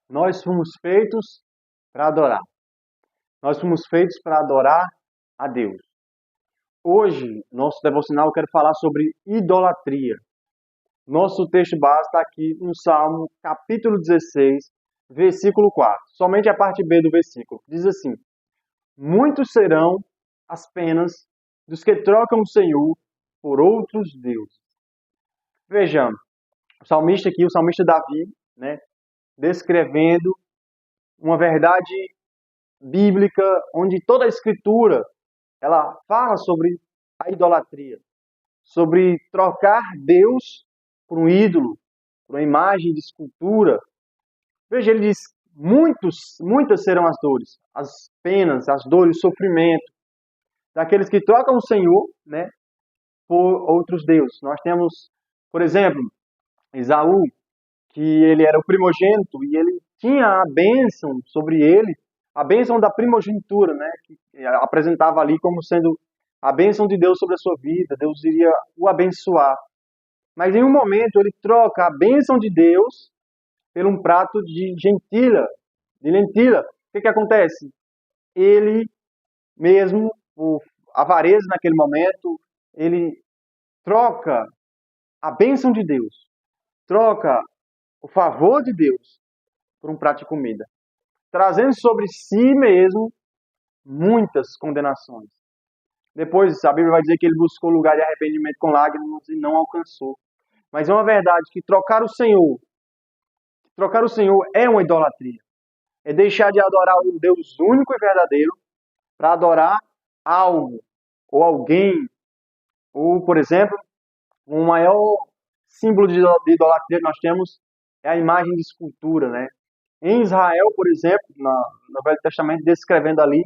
Nós fomos feitos para adorar. Nós fomos feitos para adorar a Deus. Hoje, nosso devocional, eu quero falar sobre idolatria. Nosso texto base está aqui no Salmo, capítulo 16, versículo 4. Somente a parte B do versículo. Diz assim: Muitos serão as penas dos que trocam o Senhor por outros deuses. Vejamos, o salmista aqui, o salmista Davi, né, descrevendo uma verdade bíblica onde toda a escritura ela fala sobre a idolatria, sobre trocar Deus por um ídolo, por uma imagem de escultura. Veja, ele diz: muitas serão as dores, as penas, as dores, o sofrimento daqueles que trocam o Senhor, né, por outros deuses. Nós temos, por exemplo, Esaú, que ele era o primogênito e ele tinha a bênção sobre ele, a bênção da primogenitura, né, que apresentava ali como sendo a bênção de Deus sobre a sua vida, Deus iria o abençoar. Mas em um momento ele troca a bênção de Deus por um prato de lentilha. O que acontece? Ele mesmo, por avareza naquele momento, ele troca a bênção de Deus, troca o favor de Deus por um prato de comida, trazendo sobre si mesmo muitas condenações. Depois, a Bíblia vai dizer que ele buscou lugar de arrependimento com lágrimas e não alcançou. Mas é uma verdade que trocar o Senhor é uma idolatria. É deixar de adorar o Deus único e verdadeiro para adorar algo ou alguém. Ou, por exemplo, o maior símbolo de idolatria que nós temos é a imagem de escultura, né? Em Israel, por exemplo, no Velho Testamento, descrevendo ali,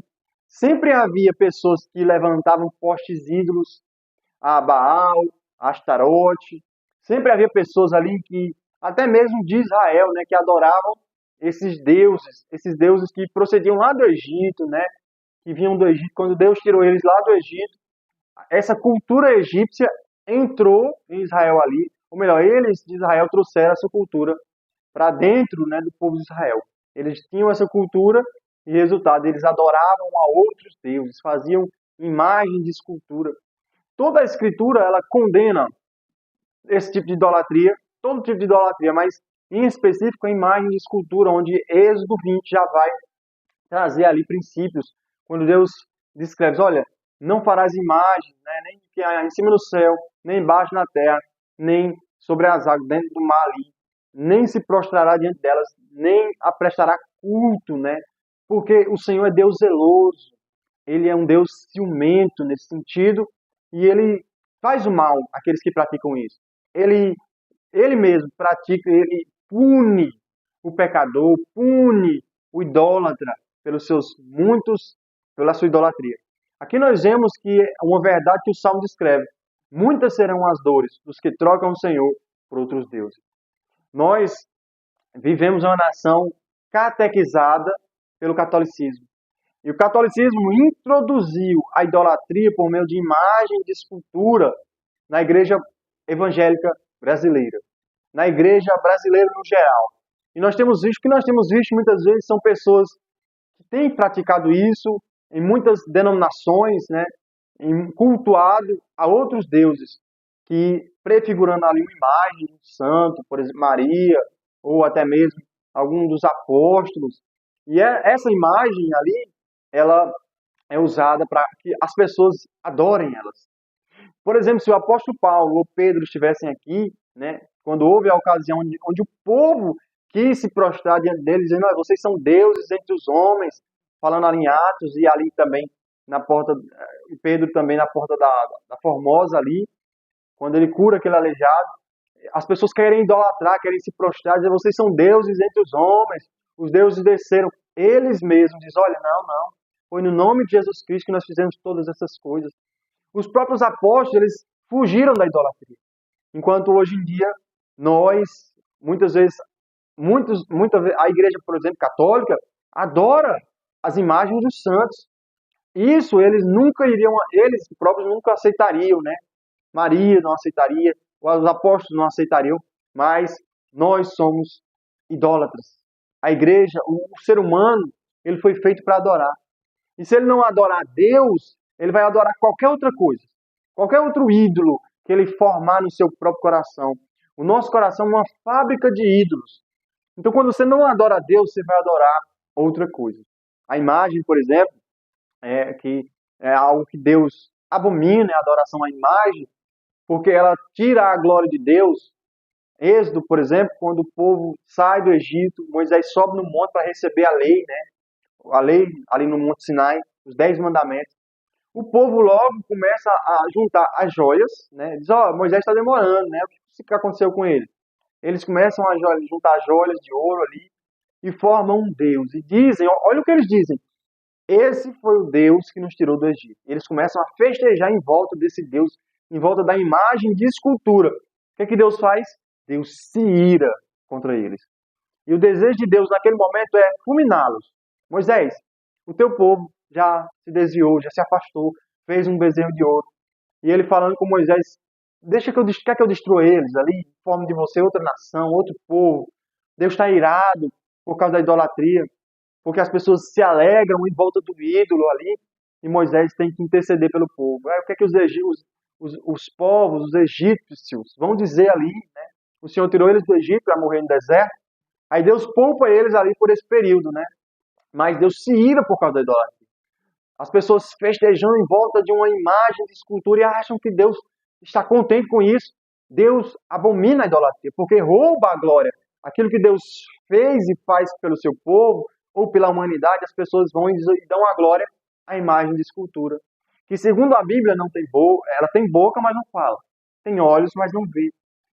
sempre havia pessoas que levantavam postes ídolos a Baal, a Astarote. Sempre havia pessoas ali que, até mesmo de Israel, né, que adoravam esses deuses que procediam lá do Egito, né, que vinham do Egito. Quando Deus tirou eles lá do Egito, essa cultura egípcia entrou em Israel ali, ou melhor, eles de Israel trouxeram essa cultura para dentro, né, do povo de Israel. Eles tinham essa cultura e, resultado, eles adoravam a outros deuses, faziam imagem de escultura. Toda a escritura ela condena esse tipo de idolatria, todo tipo de idolatria, mas em específico a imagem de escultura, onde Êxodo 20 já vai trazer ali princípios, quando Deus descreve: olha, não farás imagem, né, nem que há em cima do céu, nem embaixo na terra, nem sobre as águas, dentro do mar ali, nem se prostrará diante delas, nem a prestará culto, né? Porque o Senhor é Deus zeloso, ele é um Deus ciumento nesse sentido, e ele faz o mal àqueles que praticam isso. Ele, ele mesmo pratica, ele pune o pecador, pune o idólatra pela sua idolatria. Aqui nós vemos que é uma verdade que o Salmo descreve: muitas serão as dores dos que trocam o Senhor por outros deuses. Nós vivemos uma nação catequizada pelo catolicismo. E o catolicismo introduziu a idolatria por meio de imagem de escultura na igreja evangélica brasileira, na igreja brasileira no geral. E o que nós temos visto muitas vezes são pessoas que têm praticado isso em muitas denominações, né, em cultuado a outros deuses, que prefigurando ali uma imagem de um santo, por exemplo, Maria, ou até mesmo algum dos apóstolos. E essa imagem ali, ela é usada para que as pessoas adorem elas. Por exemplo, se o apóstolo Paulo ou Pedro estivessem aqui, né, quando houve a ocasião onde o povo quis se prostrar diante deles, dizendo: vocês são deuses entre os homens, falando ali em Atos, e ali também na porta, e Pedro também na porta da Formosa ali, quando ele cura aquele aleijado, as pessoas querem idolatrar, querem se prostrar, dizer: vocês são deuses entre os homens, os deuses desceram. Eles mesmos dizem: olha, não, foi no nome de Jesus Cristo que nós fizemos todas essas coisas. Os próprios apóstolos, eles fugiram da idolatria. Enquanto hoje em dia, nós, muitas vezes, a igreja, por exemplo, católica, adora as imagens dos santos. Isso eles próprios nunca aceitariam, né? Maria não aceitaria, os apóstolos não aceitariam, mas nós somos idólatras. A igreja, o ser humano, ele foi feito para adorar. E se ele não adorar Deus, ele vai adorar qualquer outra coisa. Qualquer outro ídolo que ele formar no seu próprio coração. O nosso coração é uma fábrica de ídolos. Então, quando você não adora a Deus, você vai adorar outra coisa. A imagem, por exemplo, que é algo que Deus abomina, é a adoração à imagem, porque ela tira a glória de Deus. Êxodo, por exemplo, quando o povo sai do Egito, Moisés sobe no monte para receber a lei, né? A lei ali no Monte Sinai, os 10 mandamentos. O povo logo começa a juntar as joias, né? Diz, Moisés está demorando, né? O que aconteceu com ele? Eles começam a juntar joias de ouro ali e formam um Deus. E dizem, olha o que eles dizem, esse foi o Deus que nos tirou do Egito. Eles começam a festejar em volta desse Deus, em volta da imagem de escultura. O que Deus faz? Deus se ira contra eles. E o desejo de Deus naquele momento é fulminá-los. Moisés, o teu povo já se desviou, já se afastou, fez um bezerro de ouro. E ele falando com Moisés, quer que eu destrua eles ali, em forma de você, outra nação, outro povo. Deus está irado por causa da idolatria, porque as pessoas se alegram em volta do ídolo ali, e Moisés tem que interceder pelo povo. O que é que os povos, os egípcios, vão dizer ali, né? O Senhor tirou eles do Egito para morrer no deserto, aí Deus poupa eles ali por esse período, né? Mas Deus se ira por causa da idolatria. As pessoas festejando em volta de uma imagem de escultura e acham que Deus está contente com isso. Deus abomina a idolatria, porque rouba a glória. Aquilo que Deus fez e faz pelo seu povo, ou pela humanidade, as pessoas vão e dão a glória à imagem de escultura. Que segundo a Bíblia não tem boca, ela tem boca, mas não fala. Tem olhos, mas não vê.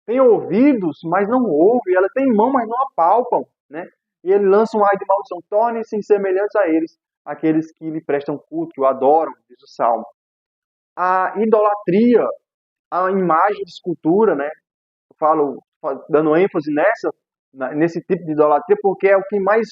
Tem ouvidos, mas não ouve. Ela tem mão, mas não apalpam, né? E ele lança um ai de maldição. Tornem-se semelhantes a eles, aqueles que lhe prestam culto, que o adoram, diz o Salmo. A idolatria, a imagem de escultura, né? Eu falo dando ênfase nesse tipo de idolatria, porque é o que mais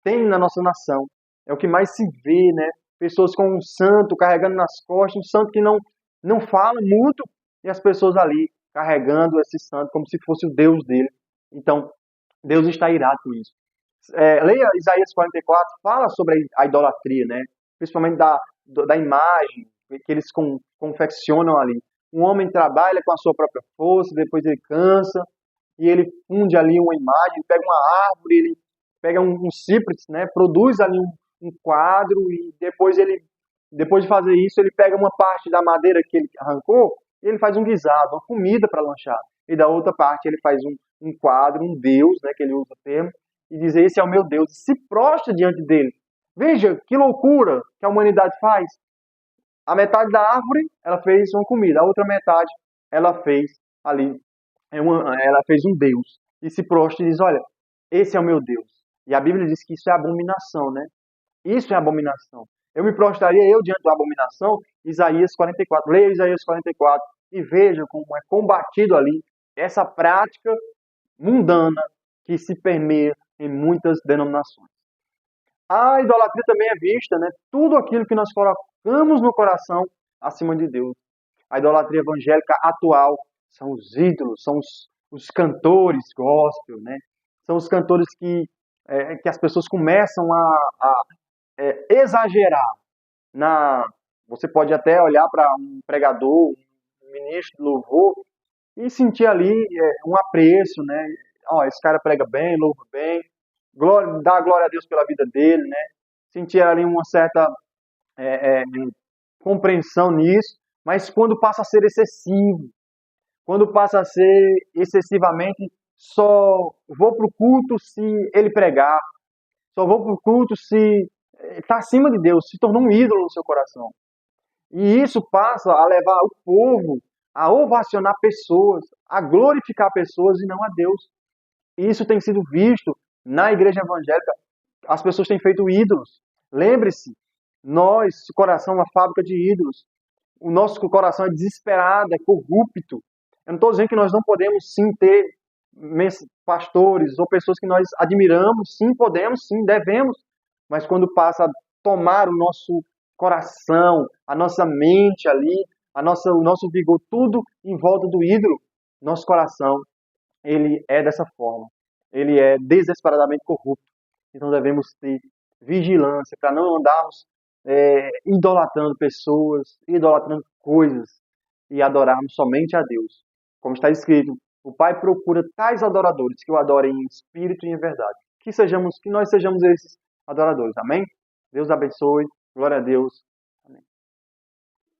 tem na nossa nação. É o que mais se vê, né? Pessoas com um santo carregando nas costas, um santo que não fala muito, e as pessoas ali carregando esse santo como se fosse o Deus dele. Então, Deus está irado com isso. Leia Isaías 44, fala sobre a idolatria, né? Principalmente da imagem que eles confeccionam ali. Um homem trabalha com a sua própria força, depois ele cansa, e ele funde ali uma imagem, pega uma árvore, ele pega um cíprix, né? Produz ali um quadro, e depois de fazer isso, ele pega uma parte da madeira que ele arrancou, e ele faz um guisado, uma comida para lanchar. E da outra parte ele faz um quadro, um deus, né? Que ele usa o termo, e diz, esse é o meu Deus, e se prostra diante dele. Veja que loucura que a humanidade faz. A metade da árvore, ela fez uma comida, a outra metade, ela fez ali, ela fez um Deus. E se prostra e diz, olha, esse é o meu Deus. E a Bíblia diz que isso é abominação, né? Isso é abominação. Eu me prostraria diante da abominação, Isaías 44. Leia Isaías 44 e veja como é combatido ali essa prática mundana que se permeia em muitas denominações. A idolatria também é vista, né? Tudo aquilo que nós colocamos no coração acima de Deus. A idolatria evangélica atual são os ídolos, são os cantores gospel, né? São os cantores que as pessoas começam a exagerar. Você pode até olhar para um pregador, um ministro de louvor, e sentir ali um apreço, né? Esse cara prega bem, louva bem, dá glória a Deus pela vida dele, né? Sentir ali uma certa compreensão nisso, mas quando passa a ser excessivo, quando passa a ser excessivamente, só vou para o culto se ele pregar, só vou para o culto se está acima de Deus, se tornou um ídolo no seu coração. E isso passa a levar o povo a ovacionar pessoas, a glorificar pessoas e não a Deus. E isso tem sido visto na igreja evangélica. As pessoas têm feito ídolos. Lembre-se, nosso coração é uma fábrica de ídolos. O nosso coração é desesperado, é corrupto. Eu não estou dizendo que nós não podemos sim ter pastores ou pessoas que nós admiramos. Sim, podemos, sim, devemos. Mas quando passa a tomar o nosso coração, a nossa mente ali, o nosso vigor, tudo em volta do ídolo, nosso coração, ele é dessa forma. Ele é desesperadamente corrupto. Então devemos ter vigilância para não andarmos idolatrando pessoas, idolatrando coisas e adorarmos somente a Deus. Como está escrito, o Pai procura tais adoradores que o adorem em espírito e em verdade. Que nós sejamos esses adoradores. Amém? Deus abençoe. Glória a Deus.